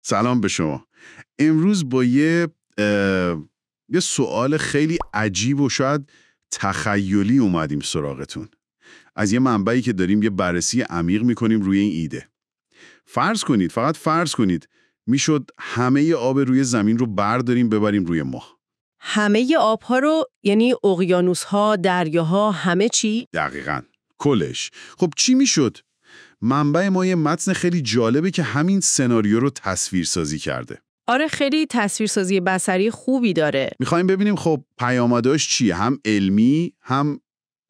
سلام به شما. امروز با یه سوال خیلی عجیب و شاید تخیلی اومدیم سراغتون. از یه منبعی که داریم یه بررسی عمیق میکنیم روی این ایده. فقط فرض کنید میشد همه آب روی زمین رو برداریم ببریم روی ماه. همه آبها رو یعنی اقیانوس‌ها، دریاها، همه چی؟ دقیقاً. کلش. خب چی میشد؟ منبع ما یه متن خیلی جالبه که همین سناریو رو تصویرسازی کرده. آره خیلی تصویرسازی بصری خوبی داره. میخوایم ببینیم خب پیامداش چیه؟ هم علمی هم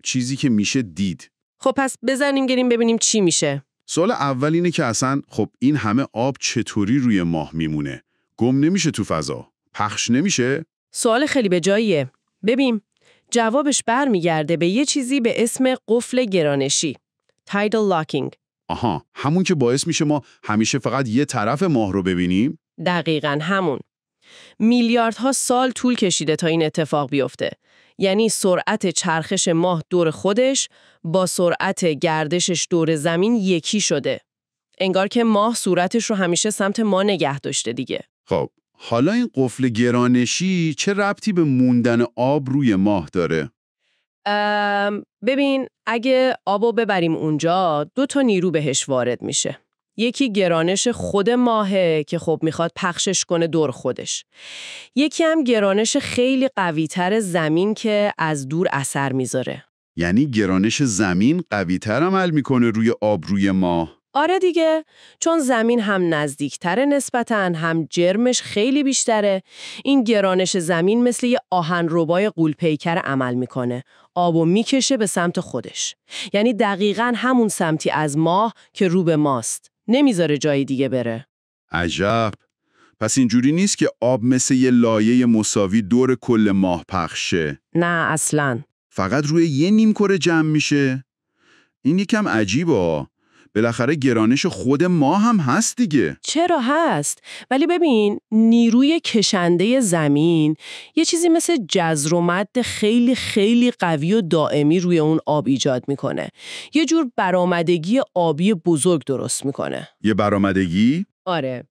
چیزی که میشه دید. خب پس بزنیم گریم ببینیم چی میشه. سوال اول اینه که اصلا خب این همه آب چطوری روی ماه میمونه؟ گم نمیشه تو فضا؟ پخش نمیشه؟ سوال خیلی به جاییه. ببین جوابش برمیگرده به یه چیزی به اسم قفل گرانشی. tidal locking. آها، همون که باعث میشه ما همیشه فقط یه طرف ماه رو ببینیم؟ دقیقاً همون. میلیاردها سال طول کشیده تا این اتفاق بیفته. یعنی سرعت چرخش ماه دور خودش با سرعت گردشش دور زمین یکی شده. انگار که ماه صورتش رو همیشه سمت ما نگه داشته دیگه. خب، حالا این قفل گرانشی چه ربطی به موندن آب روی ماه داره؟ ببین اگه آبو ببریم اونجا 2 نیرو بهش وارد میشه. یکی گرانش خود ماهه که خب میخواد پخشش کنه دور خودش. یکی هم گرانش خیلی قوی‌تر زمین که از دور اثر میذاره. یعنی گرانش زمین قوی‌تر عمل میکنه روی آب روی ماه؟ آره دیگه، چون زمین هم نزدیکتره نسبتاً هم جرمش خیلی بیشتره. این گرانش زمین مثل یه آهنربای غول‌پیکر عمل میکنه. آبو میکشه به سمت خودش. یعنی دقیقاً همون سمتی از ماه که رو به ماست. نمیذاره جای دیگه بره. عجب. پس اینجوری نیست که آب مثل یه لایه مساوی دور کل ماه پخشه؟ نه اصلاً. فقط روی یه نیمکره جمع میشه؟ این یکم عجیبه. بالاخره گرانش خود ماه هم هست دیگه. چرا هست؟ ولی ببین نیروی کشنده زمین یه چیزی مثل جذر و مد خیلی خیلی قوی و دائمی روی اون آب ایجاد میکنه. یه جور برآمدگی آبی بزرگ درست میکنه. یه برآمدگی؟ آره.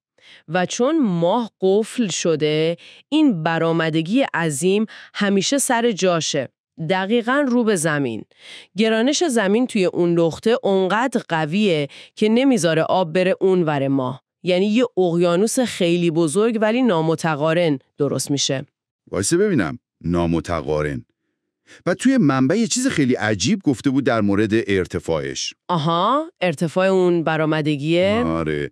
و چون ماه قفل شده این برآمدگی عظیم همیشه سر جاشه. دقیقاً رو به زمین. گرانش زمین توی اون نقطه اونقدر قویه که نمیذاره آب بره اونور ماه. یعنی یه اقیانوس خیلی بزرگ ولی نامتقارن درست میشه. وایسه ببینم. نامتقارن. و توی منبع یه چیز خیلی عجیب گفته بود در مورد ارتفاعش. آها، ارتفاع اون برآمدگیه؟ آره.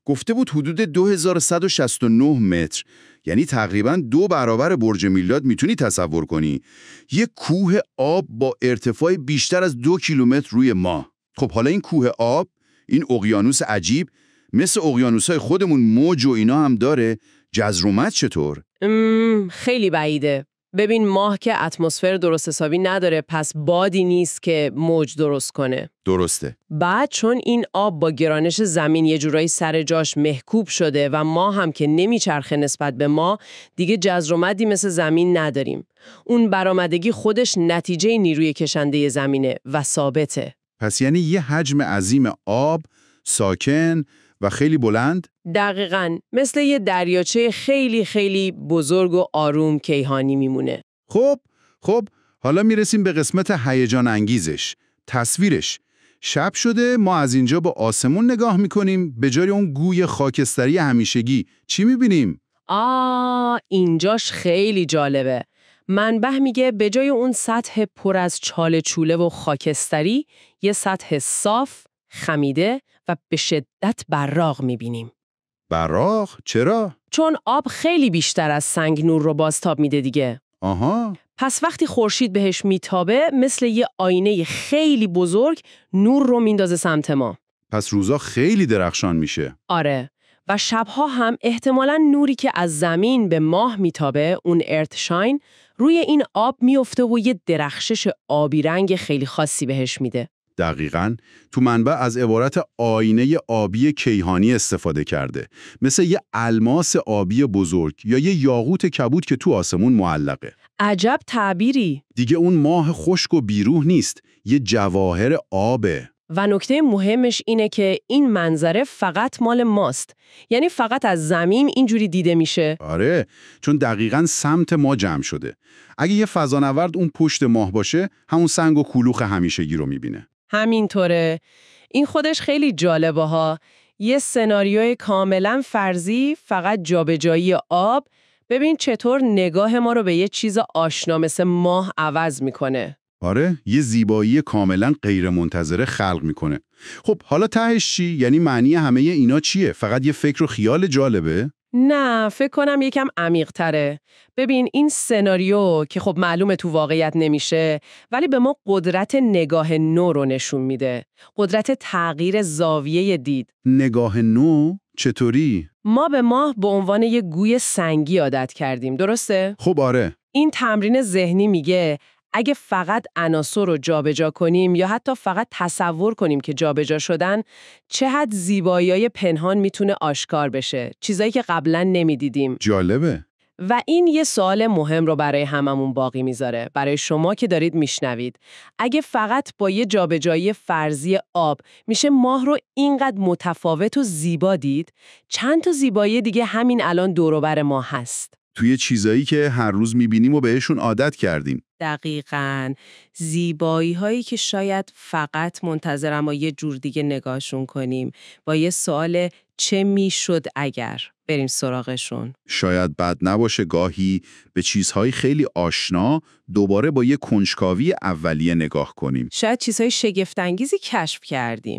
گفته بود حدود 2169 متر. یعنی تقریباً 2 برابر برج میلاد. میتونی تصور کنی یه کوه آب با ارتفاع بیشتر از 2 کیلومتر روی ماه. خب حالا این کوه آب، این اقیانوس عجیب، مثل اقیانوس‌های خودمون موج و اینا هم داره. جذر و مد چطور؟ خیلی بعیده. ببین ماه که اتمسفر درست حسابی نداره پس بادی نیست که موج درست کنه. درسته. بعد چون این آب با گرانش زمین یه جورایی سر جاش محکوب شده و ما هم که نمیچرخه نسبت به ما دیگه جذر و مدی مثل زمین نداریم. اون برآمدگی خودش نتیجه نیروی کشنده زمینه و ثابته. پس یعنی یه حجم عظیم آب، ساکن و خیلی بلند؟ دقیقاً مثل یه دریاچه خیلی خیلی بزرگ و آروم کیهانی میمونه. خب حالا میرسیم به قسمت هیجان انگیزش. تصویرش. شب شده ما از اینجا با آسمون نگاه میکنیم، به جای اون گوی خاکستری همیشگی چی میبینیم؟ اینجاش خیلی جالبه. منبع میگه به جای اون سطح پر از چاله چوله و خاکستری یه سطح صاف، خمیده و به شدت براق میبینیم. براق؟ چرا؟ چون آب خیلی بیشتر از سنگ نور رو بازتاب میده دیگه. آها. پس وقتی خورشید بهش میتابه مثل یه آینه خیلی بزرگ نور رو میندازه سمت ما. پس روزا خیلی درخشان میشه. آره. و شبها هم احتمالاً نوری که از زمین به ماه میتابه، اون ارتشاین، روی این آب میفته و یه درخشش آبی رنگ خیلی خاصی بهش میده. دقیقاً. تو منبع از عبارت آینه آبی کیهانی استفاده کرده. مثل یه الماس آبی بزرگ یا یه یاقوت کبود که تو آسمون معلقه. عجب تعبیری. دیگه اون ماه خشک و بیروح نیست. یه جواهر آبه. و نکته مهمش اینه که این منظره فقط مال ماست. یعنی فقط از زمین اینجوری دیده میشه. آره، چون دقیقاً سمت ما جمع شده. اگه یه فضانورد اون پشت ماه باشه، همون سنگ و کلوخ همیشگی رو میبینه. همینطوره. این خودش خیلی جالبه ها. یه سناریوی کاملا فرضی، فقط جابجایی آب. ببین چطور نگاه ما رو به یه چیز آشنا مثل ماه عوض میکنه. آره، یه زیبایی کاملا غیرمنتظره خلق میکنه. خب حالا تهش چی؟ یعنی معنی همه اینا چیه؟ فقط یه فکر و خیال جالبه؟ نه، فکر کنم یکم عمیق تره. ببین این سناریو که خب معلومه تو واقعیت نمیشه، ولی به ما قدرت نگاه نو رو نشون میده. قدرت تغییر زاویه دید. نگاه نو؟ چطوری؟ ما به ماه به عنوان یه گوی سنگی عادت کردیم، درسته؟ خب آره. این تمرین ذهنی میگه اگه فقط عناصر رو جابجا کنیم یا حتی فقط تصور کنیم که جابجا شدن، چه حد زیبایی‌های پنهان میتونه آشکار بشه، چیزایی که قبلا نمیدیدیم. جالبه. و این یه سوال مهم رو برای هممون باقی میذاره، برای شما که دارید میشنوید. اگه فقط با یه جابجایی فرضی آب میشه ماه رو اینقدر متفاوت و زیبا دید، چند تا زیبایی دیگه همین الان دور و بر ما هست. توی چیزایی که هر روز میبینیم و بهشون عادت کردیم. دقیقاً. زیبایی هایی که شاید فقط منتظرم با یه جور دیگه نگاهشون کنیم، با یه سوال چه میشد اگر. بریم سراغشون. شاید بد نباشه گاهی به چیزهای خیلی آشنا دوباره با یه کنجکاوی اولیه نگاه کنیم. شاید چیزهای شگفت‌انگیزی کشف کردیم.